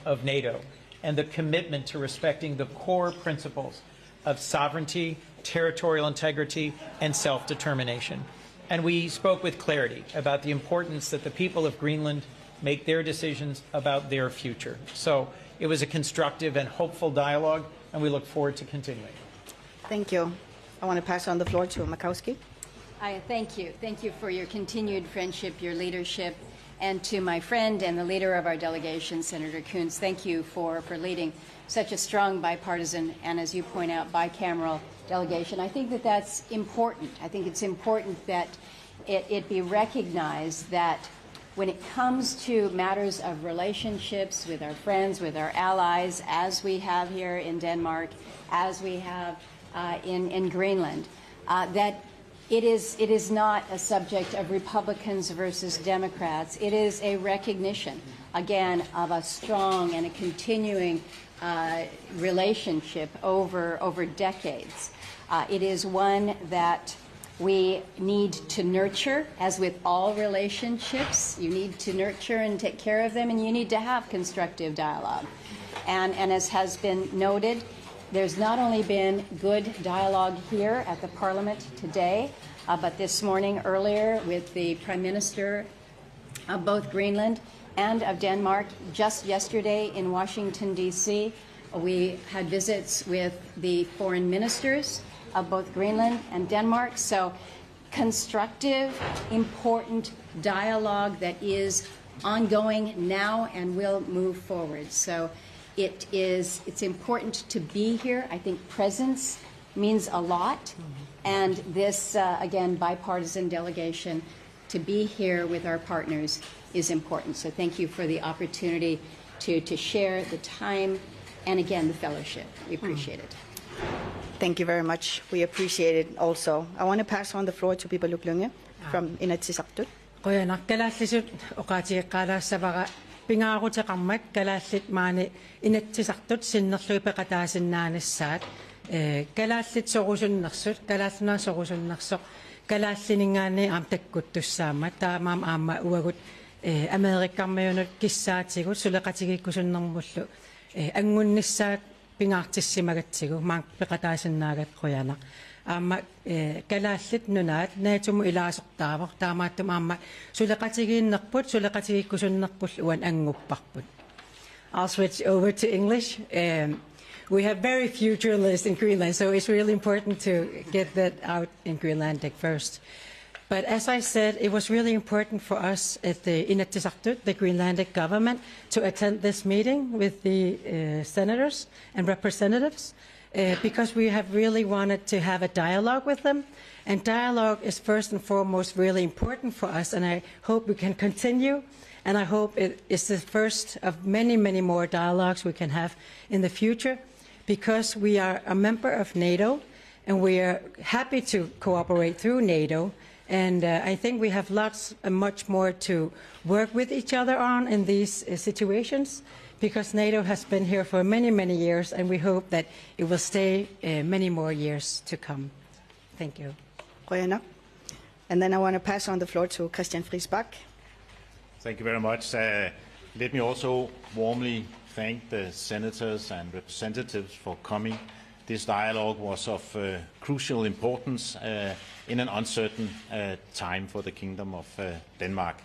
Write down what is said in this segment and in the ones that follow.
of NATO and the commitment to respecting the core principles of sovereignty, territorial integrity, and self-determination. And we spoke with clarity about the importance that the people of Greenland make their decisions about their future. So it was a constructive and hopeful dialogue, and we look forward to continuing. Thank you. I want to pass on the floor to Makowski. Thank you. Thank you for your continued friendship, your leadership, and to my friend and the leader of our delegation, Senator Coons, thank you for leading such a strong bipartisan and, as you point out, bicameral delegation. I think that that's important. I think it's important that it be recognized that when it comes to matters of relationships with our friends, with our allies, as we have here in Denmark, as we have in Greenland, that it is not a subject of Republicans versus Democrats. It is a recognition, again, of a strong and a continuing relationship over decades. It is one that we need to nurture, as with all relationships. You need to nurture and take care of them, and you need to have constructive dialogue. And as has been noted, there's not only been good dialogue here at the Parliament today, but this morning earlier with the Prime Minister of both Greenland and of Denmark. Just yesterday in Washington, D.C., we had visits with the foreign ministers of both Greenland and Denmark. So constructive, important dialogue that is ongoing now and will move forward. So it's important to be here. I think presence means a lot. And this, again, bipartisan delegation to be here with our partners is important. So thank you for the opportunity to share the time and, again, the fellowship. We appreciate it. Thank you very much. We appreciate it also. I want to pass on the floor to Pibaluk Lunge from Inatsisartut. Pingaarutakammat kalaallit maani inatsisartut sinnerluipeqataasinnaanissaat kalaallit sorusunnersut kalaallunaa sorusunnersoq kalaalliningaanni aam takkuttussaamma taamaam aamma uagut Amerikkarmayunut kissaatigut suleqatigikkusunnermullu angunnissaat pingaartissimagatsigu maang peqataasinnaagат qoyanaq aamma kalaallit nunaat naatumu ilaasortaavor taamaattum aamma suleqatigiinnerput suleqatigikkusunnerpull uan angupparput. I'll switch over to English. We have very few journalists in Greenland, so it's really important to get that out in Greenlandic first. But as I said, it was really important for us at the Inatsisartut, the Greenlandic government, to attend this meeting with the senators and representatives. Because we have really wanted to have a dialogue with them. And dialogue is first and foremost really important for us, and I hope we can continue. And I hope it is the first of many, many more dialogues we can have in the future, because we are a member of NATO, and we are happy to cooperate through NATO. And I think we have lots and much more to work with each other on in these situations, because NATO has been here for many, many years, and we hope that it will stay many more years to come. Thank you. And then I want to pass on the floor to Christian Friis-Bach. Thank you very much. Let me also warmly thank the senators and representatives for coming. This dialogue was of crucial importance in an uncertain time for the Kingdom of Denmark.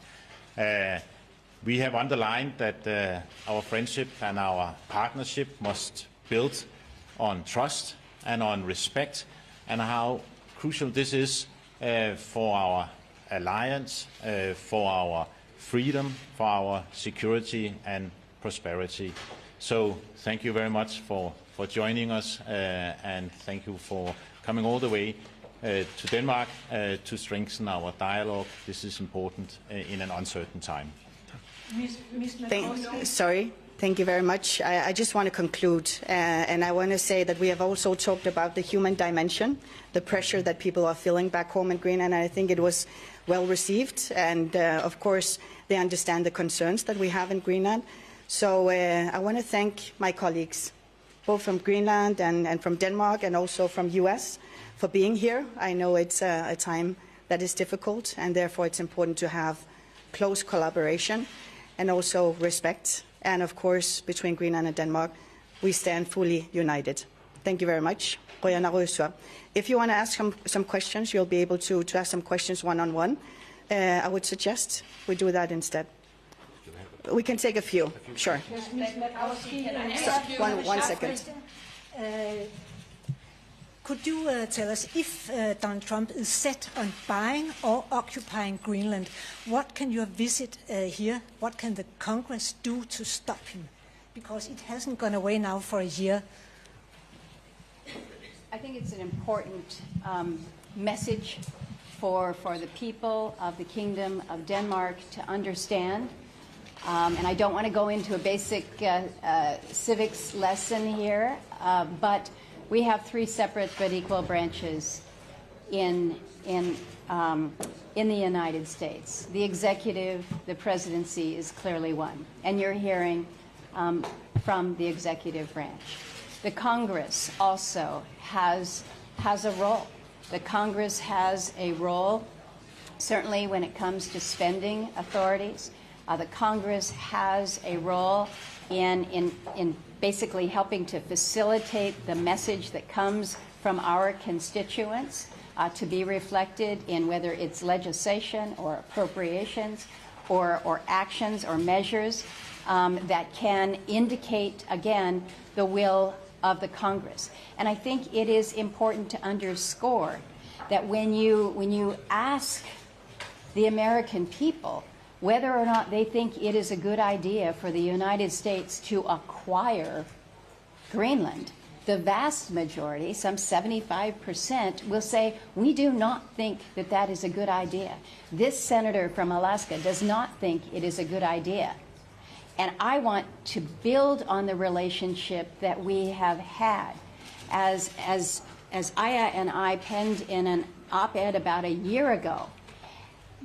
We have underlined that our friendship and our partnership must build on trust and on respect, and how crucial this is for our alliance, for our freedom, for our security and prosperity. So thank you very much for joining us, and thank you for coming all the way to Denmark to strengthen our dialogue. This is important in an uncertain time. Thank you very much. I just want to conclude, and I want to say that we have also talked about the human dimension, the pressure that people are feeling back home in Greenland, and I think it was well received, and of course they understand the concerns that we have in Greenland. So I want to thank my colleagues, both from Greenland and from Denmark, and also from US, for being here. I know it's a time that is difficult, and therefore it's important to have close collaboration and also respect and of course between Greenland and Denmark, we stand fully united. Thank you very much. If you want to ask some questions, you'll be able to ask some questions one-on-one. I would suggest we do that instead. We can take a few, sure. One second. Could you tell us if Donald Trump is set on buying or occupying Greenland, what can your visit here, what can the Congress do to stop him? Because it hasn't gone away now for a year. I think it's an important message for the people of the Kingdom of Denmark to understand. And I don't want to go into a basic civics lesson here, but we have three separate but equal branches in the United States. The executive, the presidency is clearly one, and you're hearing from the executive branch. The Congress also has a role. The Congress has a role, certainly when it comes to spending authorities. The Congress has a role in basically helping to facilitate the message that comes from our constituents to be reflected in whether it's legislation or appropriations or actions or measures that can indicate, again, the will of the Congress. And I think it is important to underscore that when you ask the American people whether or not they think it is a good idea for the United States to acquire Greenland, the vast majority, some 75%, will say, we do not think that that is a good idea. This senator from Alaska does not think it is a good idea. And I want to build on the relationship that we have had. As Aya and I penned in an op-ed about a year ago,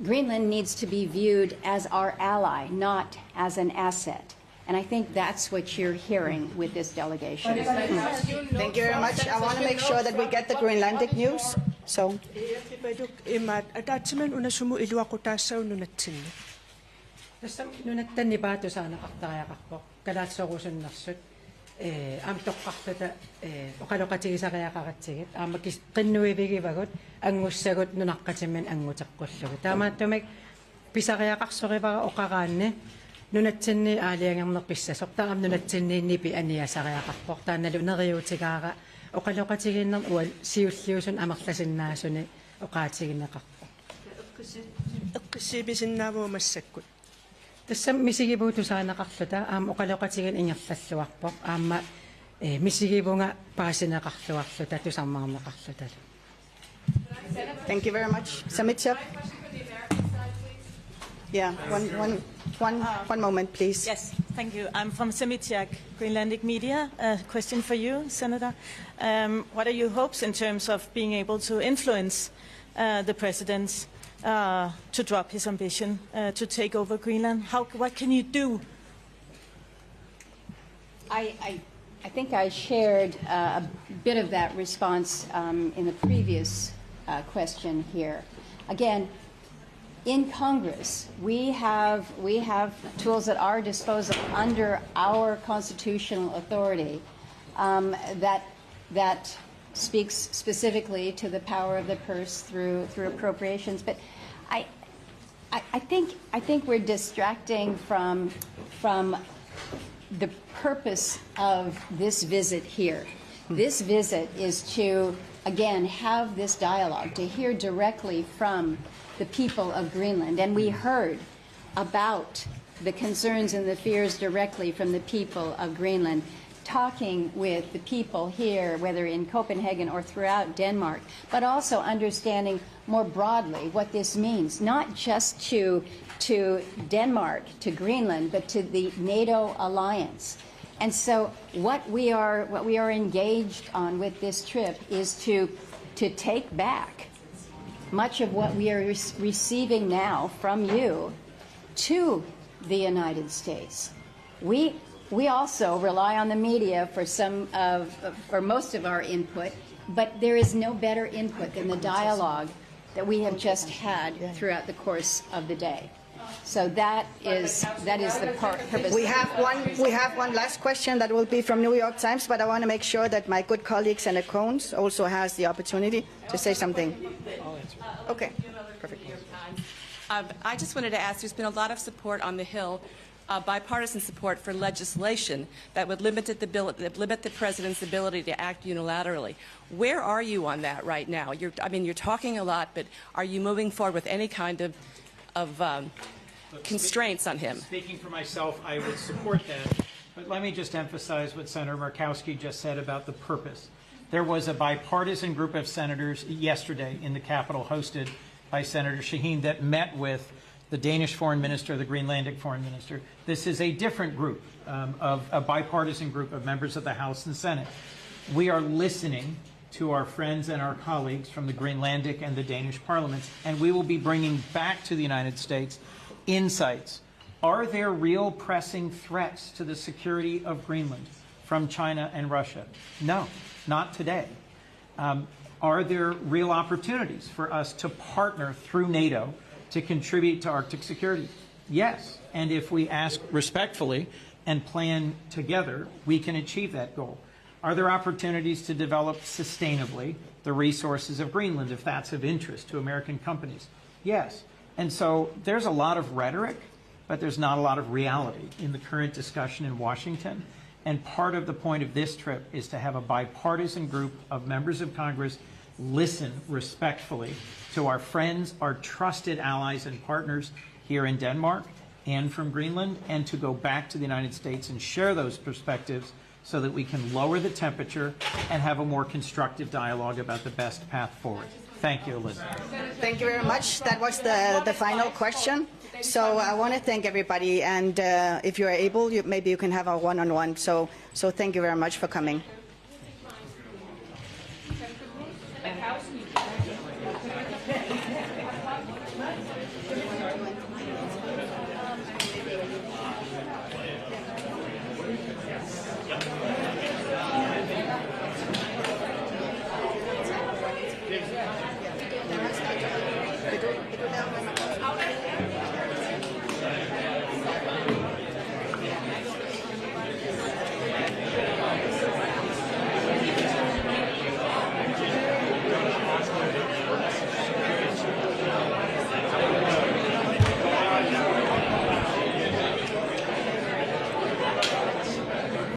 Greenland needs to be viewed as our ally, not as an asset. And I think that's what you're hearing with this delegation. Thank you very much. I want to make sure that we get the Greenlandic news. So. Tässä nunattani paatusaana qartariaqarpoq kalaatsorusunnarsut am toqqarluta oqaloqatigisariaqaratsigit aamakis qinnuivigivagut angussagut nunaqqatimin anguteqqullugu taamaattumak pisariaqarsorivara oqaraanni nunatsinni aaliangernerpissasoq taam nunatsinniinnipi aniasariaqarpoq taannalu neriutigaara oqaloqatiginner ual siulliusun amerlasinnaasuni oqaatigineqarpoq eqqissibisinnaavuumassakkut tässä misigibuutusaanaqarluta oqaloqatigin ingerlalluarpoq aamma misigibunga paasineqarluarluta tusarmaarneqarluta. Thank you very much. Samitya. Yeah, one moment, please. Yes, thank you. I'm from Semitiak, Greenlandic Media. A question for you, Senator. What are your hopes in terms of being able to influence the president to drop his ambition to take over Greenland? What can you do? I think I shared a bit of that response in the previous question here. Again, in Congress, we have tools at our disposal under our constitutional authority that speaks specifically to the power of the purse through appropriations. But I think we're distracting from the purpose of this visit here. This visit is to, again, have this dialogue, to hear directly from the people of Greenland. And we heard about the concerns and the fears directly from the people of Greenland, talking with the people here, whether in Copenhagen or throughout Denmark, but also understanding more broadly what this means, not just to Denmark, to Greenland, but to the NATO alliance. And so what we are engaged on with this trip is to take back much of what we are receiving now from you to the United States. We also rely on the media for most of our input, but there is no better input than the dialogue that we have just had throughout the course of the day. So that is the purpose. We have one last question that will be from New York Times, but I want to make sure that my good colleague Senator Coons also has the opportunity to say something. Okay. Perfect. I just wanted to ask, there's been a lot of support on the Hill, bipartisan support for legislation that would limit the president's ability to act unilaterally. Where are you on that right now? You're talking a lot, but are you moving forward with any kind of constraints on him? Speaking for myself, I would support that. But let me just emphasize what Senator Murkowski just said about the purpose. There was a bipartisan group of senators yesterday in the Capitol, hosted by Senator Shaheen, that met with the Danish foreign minister, the Greenlandic foreign minister. This is a different group, of a bipartisan group of members of the House and Senate. We are listening to our friends and our colleagues from the Greenlandic and the Danish parliaments, and we will be bringing back to the United States insights. Are there real pressing threats to the security of Greenland from China and Russia? No, not today. Are there real opportunities for us to partner through NATO to contribute to Arctic security? Yes, and if we ask respectfully and plan together, we can achieve that goal. Are there opportunities to develop sustainably the resources of Greenland, if that's of interest to American companies? Yes. And so there's a lot of rhetoric, but there's not a lot of reality in the current discussion in Washington. And part of the point of this trip is to have a bipartisan group of members of Congress listen respectfully to our friends, our trusted allies and partners here in Denmark and from Greenland, and to go back to the United States and share those perspectives so that we can lower the temperature and have a more constructive dialogue about the best path forward. Thank you, Elizabeth. Thank you very much. That was the final question. So I want to thank everybody, and if you're able, maybe you can have a one-on-one. So thank you very much for coming.